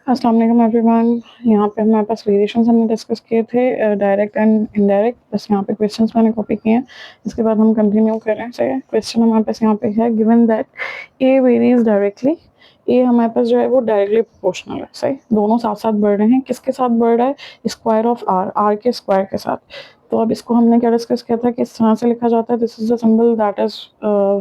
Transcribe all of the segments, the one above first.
अस्सलाम वालेकुम एवरीवन। यहाँ पे हमारे पास वेरिएशंस हमने डिस्कस किए थे, डायरेक्ट एंड इनडायरेक्ट। बस यहाँ पे क्वेश्चंस मैंने कॉपी किए हैं। इसके बाद हम कंटिन्यू कर रहे हैं। सही है। क्वेश्चन हमारे पास यहाँ पे है, given that A varies directly. A हमारे पास जो है वो डायरेक्टली प्रोपोर्शनल है। सही, दोनों साथ साथ बढ़ रहे हैं। किसके साथ बढ़ रहा है? स्क्वायर ऑफ आर, आर के स्क्वायर के साथ। तो अब इसको हमने क्या डिस्कस किया था कि इस तरह से लिखा जाता है। This is the symbol that is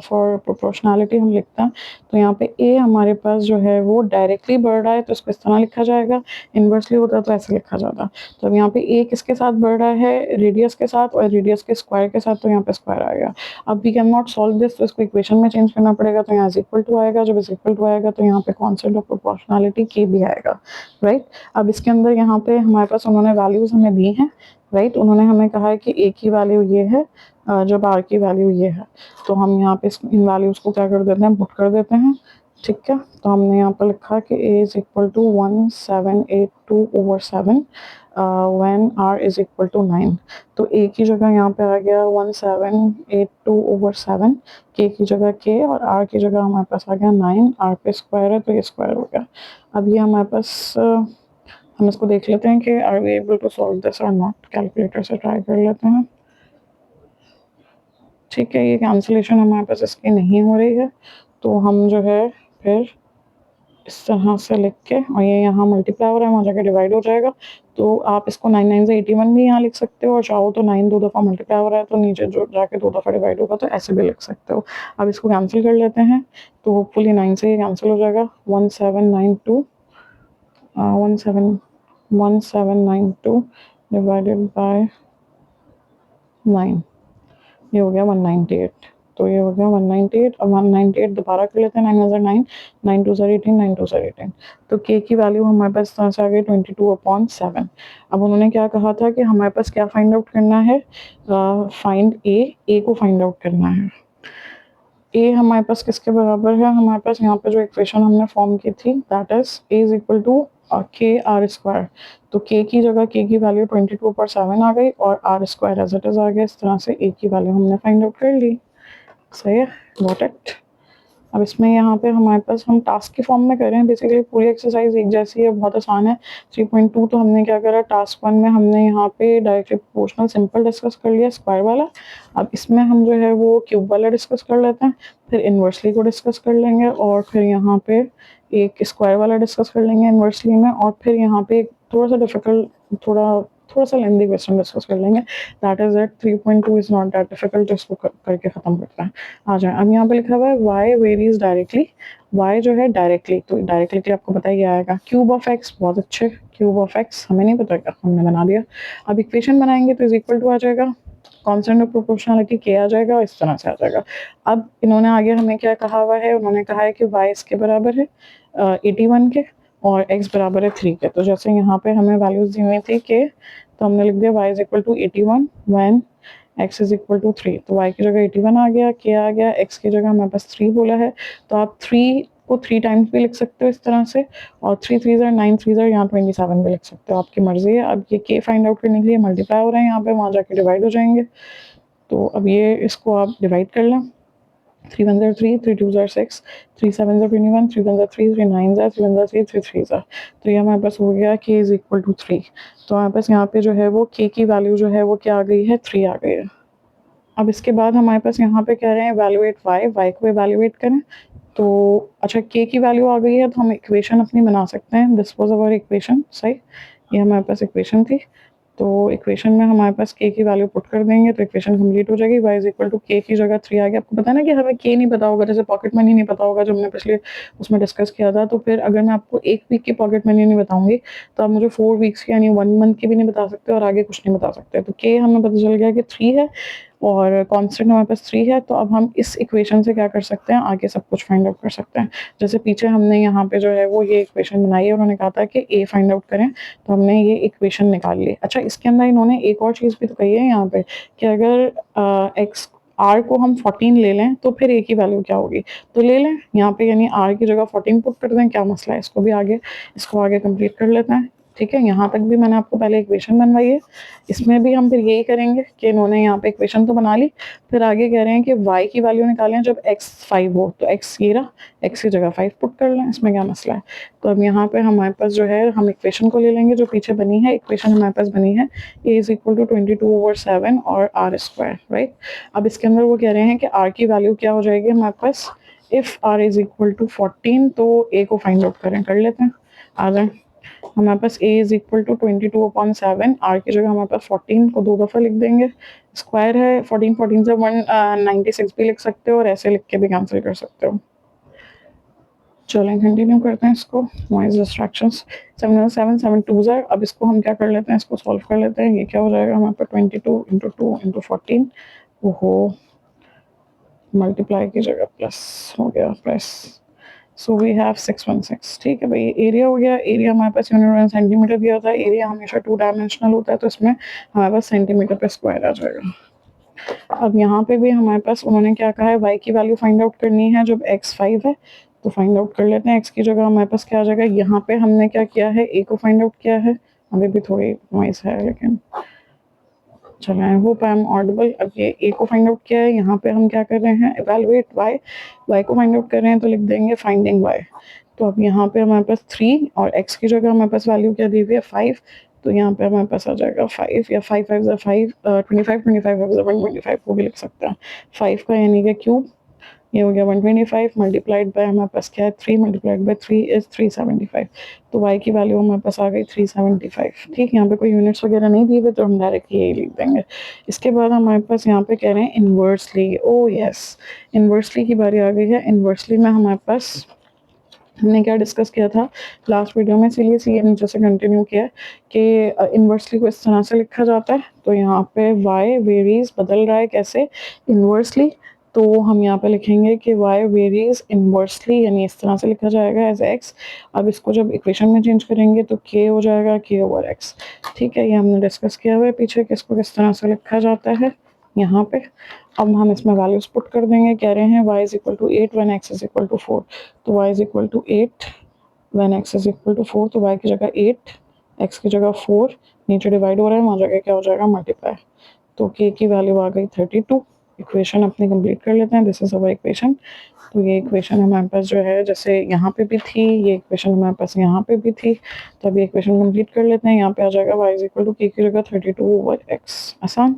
for proportionality हम लिखते हैं। तो यहाँ पे ए हमारे पास जो है वो डायरेक्टली बढ़ रहा है, तो इसको इस तरह लिखा जाएगा। इन्वर्सली होता तो ऐसे लिखा जाता। तो अब यहाँ पे ए किसके साथ बढ़ रहा है? रेडियस के साथ, और रेडियस के स्क्वायर के साथ। तो यहाँ पे स्क्वायर आएगा। अब we can not solve this, तो इसको इक्वेशन में चेंज करना पड़ेगा। तो यहाँ इज इक्वल टू आएगा। जब इज इक्वल टू आएगा तो यहाँ पे कॉन्सेप्ट ऑफ प्रोपोर्शनैलिटी के भी आएगा। राइट। अब इसके अंदर यहाँ पे हमारे पास उन्होंने वैल्यूज हमें दी हैं। राइट। उन्होंने हमें कहा है कि ए की वैल्यू ये है, जब आर की वैल्यू ये है। तो हम यहाँ पे इन वैल्यूज को क्या कर देते हैं? पुट कर देते हैं। ठीक है। तो हमने यहाँ पर लिखा कि a is equal to 1782/7 when r is equal to 9। तो a की जगह यहाँ पे आ गया 1782/7, k की जगह k, और r की जगह हमारे पास आ गया 9। r पे स्क्वायर है तो ये स्क्वायर हो गया। अब ये हमारे पास हम इसको देख लेते हैं कि are we able to solve this और नॉट। कैलकुलेटर से ट्राई कर लेते हैं। ठीक है, ये कैंसिलेशन हमारे पास इसकी नहीं हो रही है, तो हम जो है फिर इस तरह से लिख के, और ये यहाँ मल्टीप्लाई हो रहा है, वहाँ जाके डिवाइड हो जाएगा। तो आप इसको 9 9 से 81 भी यहाँ लिख सकते हो, और चाहो तो 9 दो दफ़ा मल्टीप्लाई हो रहा है तो नीचे जो जाके दो दफ़ा डिवाइड होगा, तो ऐसे भी लिख सकते हो। अब इसको कैंसिल कर लेते हैं, तो होपफुली 9 से ये कैंसिल हो जाएगा। 1792 डिवाइडेड बाय 9, ये हो गया 198। तो ये हो गया 198। अब 198 दोबारा कर लेते हैं। 9 9 2 18, 9 2 18। तो के की वैल्यू हमारे पास तरह से आ गई 22/7। अब उन्होंने क्या कहा था कि हमारे पास क्या फाइंड आउट करना है? फाइंड ए को फाइंड आउट करना है। ए हमारे पास किसके बराबर है? हमारे पास यहाँ पे जो इक्वेशन हमने फॉर्म की थी, that is A is equal to K R square. तो के की जगह के की वैल्यू 22/7 आ गई, और r square as it is आ गया। इस तरह से ए की वैल्यू हमने फाइंड आउट कर ली। सही है, गॉट इट। अब इसमें यहाँ पे हमारे पास हम टास्क की फॉर्म में कर रहे हैं। बेसिकली पूरी एक्सरसाइज एक जैसी है, बहुत आसान है। 3.2 तो हमने क्या करा, टास्क 1 में हमने यहाँ पे डायरेक्टली प्रोपोर्शनल सिंपल डिस्कस कर लिया, स्क्वायर वाला। अब इसमें हम जो है वो क्यूब वाला डिस्कस कर लेते हैं, फिर इन्वर्सली को डिस्कस कर लेंगे, और फिर यहाँ पे एक स्क्वायर वाला डिस्कस कर लेंगे इन्वर्सली में, और फिर यहाँ पे थोड़ा सा डिफिकल्ट, थोड़ा सा लेंदी क्वेश्चन डिस्कस कर लेंगे। That is that 3.2 is not that difficult. इसको करके खत्म करते हैं। आ जाए। अब यहाँ पे लिखा हुआ है y वेरीज डायरेक्टली। y जो है डायरेक्टली, तो डायरेक्टली के आपको पता ही आएगा, क्यूब ऑफ x। बहुत अच्छे, क्यूब ऑफ x हमें नहीं पता क्या, हमने बना दिया। अब इक्वेशन बनाएंगे तो इज इक्वल टू आ जाएगा, कांस्टेंट ऑफ प्रोपोर्शनलिटी के आ जाएगा, इस तरह से आ जाएगा। अब इन्होंने आगे हमें क्या कहा हुआ है? उन्होंने कहा है कि y इसके बराबर है 81 के, और x बराबर है 3 के। तो जैसे यहाँ पे हमें वैल्यूज दी हुई थी के, तो हमने लिख दिया y is equal to 81 when x is equal to 3। तो y की जगह 81 आ गया, k आ गया, x की जगह हमारे पास 3 बोला है। तो आप 3 को 3 टाइम्स भी लिख सकते हो इस तरह से, और 3 3 9 3 यहाँ 27 भी लिख सकते हो, आपकी मर्जी है। अब ये k फाइंड आउट करने के लिए मल्टीप्लाई हो रहे हैं यहाँ पे, वहाँ जाके डिवाइड हो जाएंगे। तो अब ये इसको आप डिवाइड कर लें। 3 1 3, 3 2 6, 3 7 21, 3 1 3, 3 9 3 1 3, 3 3। तो ये हमारे पास हो गया k इज इक्वल टू 3। तो हमारे पास यहाँ पे जो है वो k की वैल्यू जो है वो क्या आ गई है? 3 आ गई है। अब इसके बाद हमारे पास यहाँ पे कह रहे हैं एवेलुएट y को एवेलुएट करें। तो अच्छा, k की वैल्यू आ गई है, तो हम इक्वेशन अपनी बना सकते हैं। This was our equation. सही, ये हमारे पास इक्वेशन थी। तो इक्वेशन में हमारे पास k की वैल्यू पुट कर देंगे तो इक्वेशन कंप्लीट हो जाएगी। y is equal to k की जगह 3 आ गया। आपको पता है ना कि हमें k नहीं पता होगा, जैसे पॉकेट मनी नहीं पता होगा जो हमने पिछले उसमें डिस्कस किया था। तो फिर अगर मैं आपको एक वीक की पॉकेट मनी नहीं बताऊंगी, तो आप मुझे 4 वीक्स की यानी 1 मंथ की भी नहीं बता सकते, और आगे कुछ नहीं बता सकते। तो k हमें पता चल गया कि 3 है, और कांस्टेंट हमारे पास 3 है। तो अब हम इस इक्वेशन से क्या कर सकते हैं? आगे सब कुछ फाइंड आउट कर सकते हैं। जैसे पीछे हमने यहाँ पे जो है वो ये इक्वेशन बनाई है, उन्होंने कहा था कि a फाइंड आउट करें, तो हमने ये इक्वेशन निकाल ली। अच्छा, इसके अंदर इन्होंने एक और चीज़ भी तो कही है यहाँ पे, कि अगर x r को हम 14 ले लें तो फिर a की वैल्यू क्या होगी? तो ले लें यहाँ पे, यानी r की जगह 14 पुट कर दें, क्या मसला है? इसको आगे कंप्लीट कर लेते हैं। ठीक है, यहाँ तक भी मैंने आपको पहले इक्वेशन बनवाई है। इसमें भी हम फिर यही करेंगे कि इन्होंने यहाँ पे इक्वेशन तो बना ली, फिर आगे कह रहे हैं कि y की वैल्यू निकालें जब x 5 हो, तो x ये रहा, x की जगह 5 पुट कर लें, इसमें क्या मसला है। तो अब यहाँ पे हमारे पास जो है हम इक्वेशन को ले लेंगे जो पीछे बनी है। इक्वेशन हमारे पास बनी है a इज इक्वल टू 22/7 और r स्क्वायर, राइट। अब इसके अंदर वो कह रहे हैं कि r की वैल्यू क्या हो जाएगी हमारे पास, if r is equal to 14, तो a को फाइंड आउट करें, कर लेते हैं, आ जाए। हमारे पास a is equal to 22/7, r की जगह हमारे पास 14 को 2 दफ़ा लिख देंगे, स्क्वायर है 14, 14 से 196 भी लिख सकते हो और ऐसे लिख के भी कैंसिल कर सकते हो। चलें कंटिन्यू करते हैं इसको, नॉइज डिस्ट्रैक्शंस। 7 7 2 ज़र, अब इसको हम क्या कर लेते हैं, इसको सॉल्व कर लेते हैं। ये क्या हो जाएगा हमारे पास 22 इंटू 2 इंटू 14, वो मल्टीप्लाई की जगह प्लस हो गया, प्लस, सो वी हैव 616। ठीक है भाई, एरिया हो गया। एरिया हमारे पास यूनिट सेंटीमीटर दिया होता है, एरिया हमेशा 2 डायमेंशनल होता है, तो इसमें हमारे पास सेंटीमीटर पे स्क्वायर आ जाएगा। अब यहाँ पे भी हमारे पास उन्होंने क्या कहा है, y की वैल्यू फाइंड आउट करनी है जब x 5 है, तो फाइंड आउट कर लेते हैं। x की जगह हमारे पास क्या आ जाएगा, यहाँ पे हमने क्या किया है, a को फाइंड आउट किया है। अभी भी थोड़ी नॉइस है लेकिन चलो, I hope I am audible. अब ये a को फाइंड आउट किया है, यहाँ पे हम क्या कर रहे हैं, इवेलुएट y, y को फाइंड आउट कर रहे हैं तो लिख देंगे फाइंडिंग y। तो अब यहाँ पे हमारे पास 3 और x की जगह हमारे पास वैल्यू क्या दी हुई है 5, तो यहाँ पे हमारे पास आ जाएगा 5 या 5 5 5 25 25 125 को भी लिख सकते हैं। 5 का यानी कि क्यूब, ये हो गया 125 मल्टीप्लाइड बाय हमारे पास क्या है 3 मल्टीप्लाइड बाय 3 इज 375। तो y की वैल्यू हमारे पास आ गई 375। ठीक, यहाँ पे कोई यूनिट्स वगैरह नहीं दिए हुए तो हम डायरेक्ट यही लिख देंगे। इसके बाद हमारे पास यहाँ पे कह रहे हैं इन्वर्सली। ओ यस, इन्वर्सली की बारी आ गई है। इन्वर्सली में हमारे पास हमने क्या डिस्कस किया था लास्ट वीडियो में, इसीलिए सी नीचे से कंटिन्यू किया कि इन्वर्सली को इस तरह से लिखा जाता है। तो यहाँ पे y वेरीज बदल रहा है कैसे, इन्वर्सली, तो हम यहाँ पे लिखेंगे कि y वेरीज इन्वर्सली, यानी इस तरह से लिखा जाएगा एज x। अब इसको जब इक्वेशन में चेंज करेंगे तो k हो जाएगा k/x। ठीक है, ये हमने डिस्कस किया हुआ है पीछे कि इसको किस तरह से लिखा जाता है यहाँ पे। अब हम इसमें वैल्यूज पुट कर देंगे। कह रहे हैं y is equal to 8 when x is equal to 4, तो y is equal to 8 when x is equal to 4, तो y की जगह 8, x की जगह 4, नीचे डिवाइड हो रहा है, वहाँ जगह क्या हो जाएगा मल्टीप्लाई, तो k की वैल्यू आ गई 32। इक्वेशन अपनी कंप्लीट कर लेते हैं, दिस इज अवर इक्वेशन। तो ये इक्वेशन हमारे पास जो है, जैसे यहाँ पे भी थी, ये इक्वेशन हमारे पास यहाँ पे भी थी, तो अभी इक्वेशन कंप्लीट कर लेते हैं। यहाँ पे आ जाएगा y is equal to k की जगह 32/x। आसान।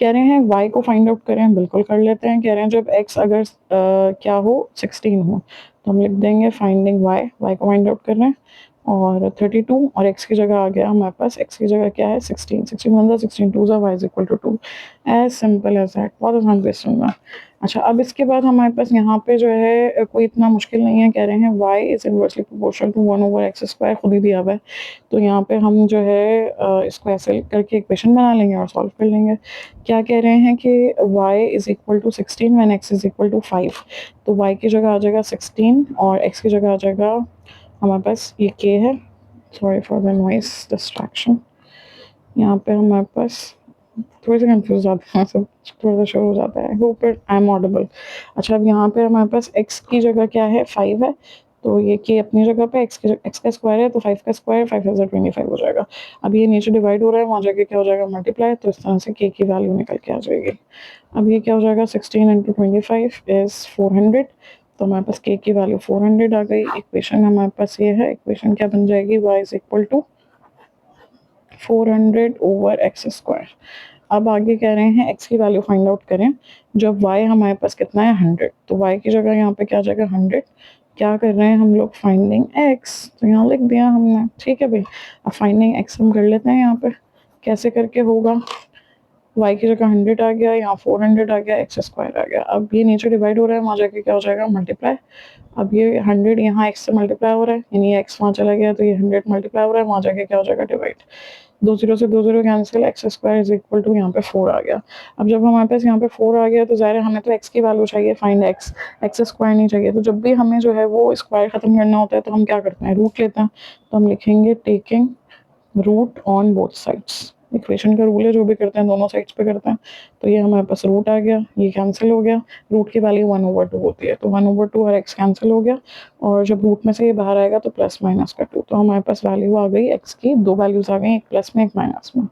कह रहे हैं y को फाइंड आउट करें, बिल्कुल कर लेते हैं। कह रहे हैं जब x अगर क्या हो 16 हो, तो हम लिख देंगे फाइंडिंग y को फाइंड आउट कर रहे हैं, और 32 और x की जगह आ गया हमारे पास, x की जगह क्या है 16, 16 1 16 2 y is equal to 2, as simple as that. बहुत आसान क्वेश्चन है। अच्छा, अब इसके बाद हमारे पास यहाँ पे जो है कोई इतना मुश्किल नहीं है। कह रहे हैं y is inversely proportional to 1/x square, खुद ही दिया हुआ है, तो यहाँ पे हम जो है इसको ऐसे करके इक्वेशन बना लेंगे और सॉल्व कर लेंगे। क्या कह रहे हैं कि y is equal to 16 when x is equal to 5, तो y की जगह आ जाएगा 16 और x की जगह आ जाएगा हमारे पास ये k है। Sorry for the noise distraction. यहाँ पे हमारे पास थोड़े से कंफ्यूज जाते हैं, सब थोड़ा सा शोर हो जाता है, होप आई एम ऑडिबल। अच्छा, अब यहाँ पे हमारे पास x की जगह क्या है 5 है, तो ये k अपनी जगह पे, x का स्क्वायर है तो 5 का स्क्वायर 5025 हो जाएगा। अब ये नीचे डिवाइड हो रहा है, वहाँ जाके क्या हो जाएगा मल्टीप्लाई, तो इस तरह से k की वैल्यू निकल के आ जाएगी। अब ये क्या हो जाएगा 16 इंटू 25 इज 400, तो हमारे पास k की वैल्यू 400 आ गई। इक्वेशन हमारे पास ये है, इक्वेशन क्या बन जाएगी, y is equal to 400/x square. अब आगे कह रहे हैं x की वैल्यू फाइंड आउट करें जब y हमारे पास कितना है 100, तो y की जगह यहाँ पे क्या आ जाएगा 100। क्या कर रहे हैं हम लोग, फाइंडिंग x, तो यहाँ लिख दिया हमने। ठीक है भाई, अब फाइंडिंग x हम कर लेते हैं। यहाँ पे कैसे करके होगा, y की जगह 100 आ गया, यहाँ 400 आ गया, x स्क्वायर आ गया। अब ये नीचे डिवाइड हो रहा है, वहाँ जाके क्या हो जाएगा मल्टीप्लाई। अब ये 100 यहाँ x से मल्टीप्लाई हो रहा है, यानी x वहाँ चला गया, तो ये 100 मल्टीप्लाई हो रहा है, वहाँ जाके क्या हो जाएगा डिवाइड, 2 0 से 2 0 cancel, x square is equal to यहाँ पे 4 आ गया। अब जब हमारे पास यहाँ पे 4 आ गया, तो ज़ाहिर है हमें तो x की वैल्यू चाहिए, फाइंड x स्क्वायर नहीं चाहिए। तो जब भी हमें जो है वो स्क्वायर खत्म करना होता है, तो हम क्या करते हैं, रूट लेते हैं। तो हम लिखेंगे taking root on both sides. Equation का रूल है, जो भी करते हैं दोनों साइड्स पे करते हैं। तो ये हमारे पास रूट आ गया, ये कैंसिल हो गया, रूट की वैल्यू 1/2 होती है, तो 1/2 और x कैंसिल हो गया, और जब रूट में से ये बाहर आएगा तो प्लस माइनस का 2, तो हमारे पास वैल्यू आ गई x की, दो वैल्यूज आ गई, एक प्लस में एक माइनस में।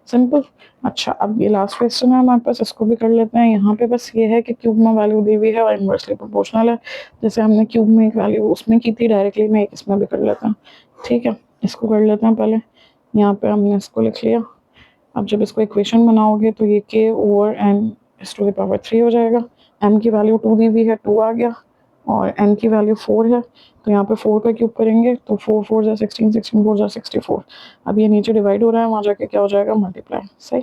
सिंपल। अच्छा, अब ये लास्ट क्वेश्चन है हमारे पास, इसको भी कर लेते हैं। यहाँ पे बस ये है कि क्यूब में वैल्यू दी हुई है और इन्वर्सली प्रोपोर्शनल है। जैसे हमने क्यूब में एक वैल्यू उसमें की थी डायरेक्टली, में एक इसमें भी कर लेते हैं। ठीक है, इसको कर लेते हैं पहले। यहाँ पे हमने इसको लिख लिया। अब जब इसको इक्वेशन बनाओगे तो ये k over n is to the power 3 हो जाएगा। m की वैल्यू 2 दी हुई है, 2 आ गया, और n की वैल्यू 4 है, तो यहाँ पे 4 का क्यूब करेंगे तो 4 4 जा 16, 16 4 जा 64। अब ये नीचे डिवाइड हो रहा है, वहाँ जाके क्या हो जाएगा, मल्टीप्लाई। सही।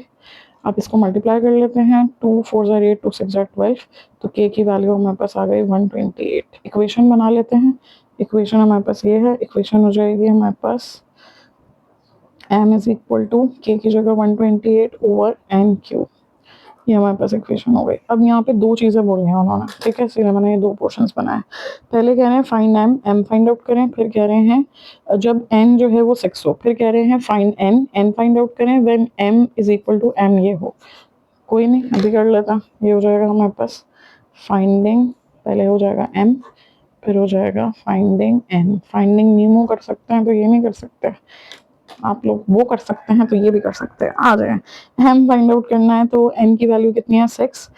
अब इसको मल्टीप्लाई कर लेते हैं, 2 4 जा 8, 2 6 जा 12, तो k की वैल्यू हमारे पास आ गई 128। इक्वेशन बना लेते हैं। इक्वेशन हमारे पास ये है, इक्वेशन हो जाएगी हमारे पास m is equal to k की जगह 128 ओवर n क्यूब। ये हमारे पास इक्वेशन हो गई। अब यहाँ पे दो चीज़ें बोली हैं उन्होंने, ठीक है, इसलिए मैंने ये दो पोर्शंस बनाए। पहले कह रहे हैं find m, m find out करें, फिर कह रहे हैं जब n जो है वो 6 हो, फिर कह रहे हैं find n, n find out करें when m is equal to m ये हो। कोई नहीं, अभी कर लेता। ये हो जाएगा हमारे पास फाइंडिंग, पहले हो जाएगा m, फिर हो जाएगा फाइंडिंग n। फाइंडिंग नीमो कर सकते हैं तो ये नहीं कर सकते, आप लोग वो कर सकते हैं तो ये भी कर सकते हैं, आ जाए। हम फाइंड आउट करना है तो n की वैल्यू कितनी है, 6,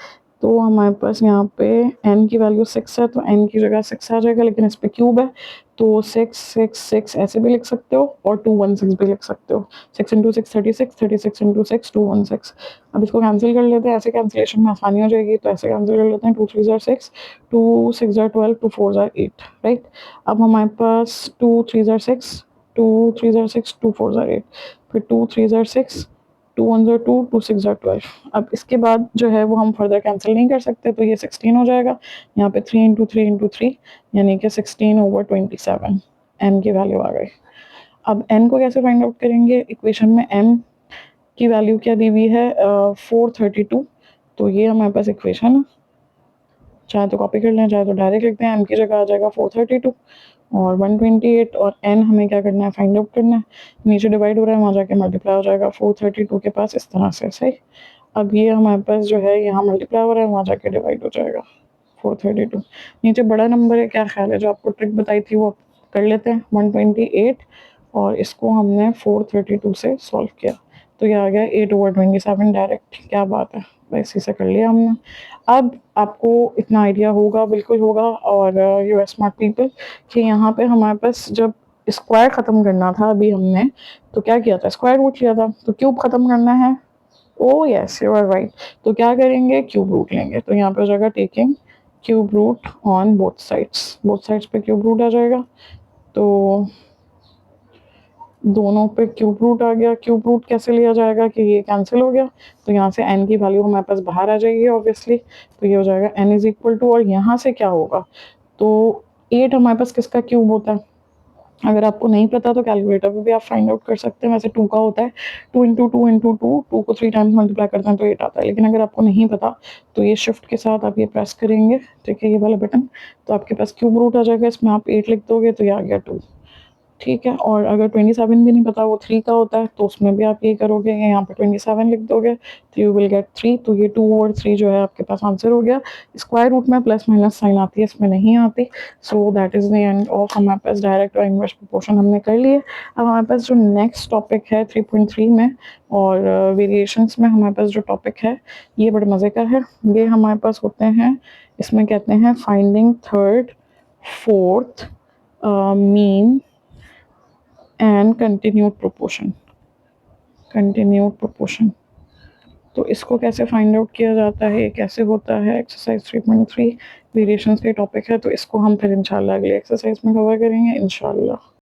तो हमारे पास यहाँ पे n की वैल्यू 6 है, तो n की जगह 6 आ जाएगा, लेकिन इस पे क्यूब है तो 6 6 6 ऐसे भी लिख सकते हो और 216 भी लिख सकते हो। 6 इंटू 6 36, 36 इंटू 6 216। अब इसको कैंसिल कर लेते हैं, ऐसे कैंसिलेशन में आसानी हो जाएगी, तो ऐसे कैंसिल कर लेते हैं। 2 3 जार 6, 2 6 जार 12, 2 4 जार 8, राइट। अब हमारे पास 2 3 जार 6, 2 3 जार 6, 2 4 जार 8, फिर 2 3 जार 6, 2 1 जार 2, 2 6 जार 12। अब इसके बाद जो है वो हम फर्दर कैंसिल नहीं कर सकते, तो ये 16 हो जाएगा। यहाँ पे 3 इंटू 3 इंटू 3 यानी कि 16 ओवर 27 n की वैल्यू आ गई। अब n को कैसे फाइंड आउट करेंगे, इक्वेशन में m की वैल्यू क्या दी हुई है, 432, तो ये हमारे पास इक्वेशन है। चाहे तो कॉपी कर लें, चाहे तो डायरेक्ट लिखते हैं, m की जगह आ जाएगा 432 और 128, और n हमें क्या करना है, फाइंड आउट करना है। नीचे डिवाइड हो रहा है, वहाँ जाके मल्टीप्लाई हो जाएगा 432 के पास, इस तरह से। सही। अब ये हमारे पास जो है यहाँ मल्टीप्लाई हो रहा है, वहाँ जाके डिवाइड हो जाएगा 432। नीचे बड़ा नंबर है, क्या ख्याल है, जो आपको ट्रिक बताई थी वो कर लेते हैं। 128 और इसको हमने 432 से सॉल्व किया, तो ये आ गया 8 ओवर 27 डायरेक्ट। क्या बात है, इसी से कर लिया हमने। अब आपको इतना आइडिया होगा, बिल्कुल होगा, और यू आर स्मार्ट पीपल, कि यहाँ पे हमारे पास जब स्क्वायर ख़त्म करना था अभी हमने, तो क्या किया था, स्क्वायर रूट लिया था। तो क्यूब ख़त्म करना है, oh yes you are right, तो क्या करेंगे, क्यूब रूट लेंगे। तो यहाँ पे हो जाएगा taking cube root on both sides, both sides पे क्यूब रूट आ जाएगा, तो दोनों पे क्यूब रूट आ गया। क्यूब रूट कैसे लिया जाएगा कि ये कैंसिल हो गया, तो यहाँ से n की वैल्यू हमारे पास बाहर आ जाएगी ऑब्वियसली, तो ये हो जाएगा n इज इक्वल टू, और यहाँ से क्या होगा, तो 8 हमारे पास किसका क्यूब होता है। अगर आपको नहीं पता तो कैलकुलेटर पे भी आप फाइंड आउट कर सकते हैं, वैसे 2 का होता है, 2 इंटू 2 इंटू 2, 2 को 3 टाइम्स मल्टीप्लाई करते हैं तो 8 आता है। लेकिन अगर आपको नहीं पता तो ये शिफ्ट के साथ आप ये प्रेस करेंगे, ठीक है, ये वाला बटन, तो आपके पास क्यूब रूट आ जाएगा, इसमें आप 8 लिख दोगे तो ये आ गया 2। ठीक है, और अगर 27 भी नहीं पता, वो 3 का होता है, तो उसमें भी आप ये करोगे, यहाँ पे 27 लिख दोगे तो यू विल गेट 3, तो ये 2 और 3 जो है आपके पास आंसर हो गया। स्क्वायर रूट में प्लस माइनस साइन आती है, इसमें नहीं आती। So that is the end of हमारे पास डायरेक्ट और इनवर्स प्रोपोर्शन हमने कर लिए। अब हमारे पास जो नेक्स्ट टॉपिक है 3.3 में और वेरिएशंस में हमारे पास जो टॉपिक है ये बड़े मज़े का है। ये हमारे पास होते हैं, इसमें कहते हैं finding third, fourth, mean and continued proportion. तो इसको कैसे फाइंड आउट किया जाता है, कैसे होता है, एक्सरसाइज 3.3 वेरिएशंस के टॉपिक है, तो इसको हम फिर इंशाल्लाह अगले एक्सरसाइज में कवर करेंगे इंशाल्लाह।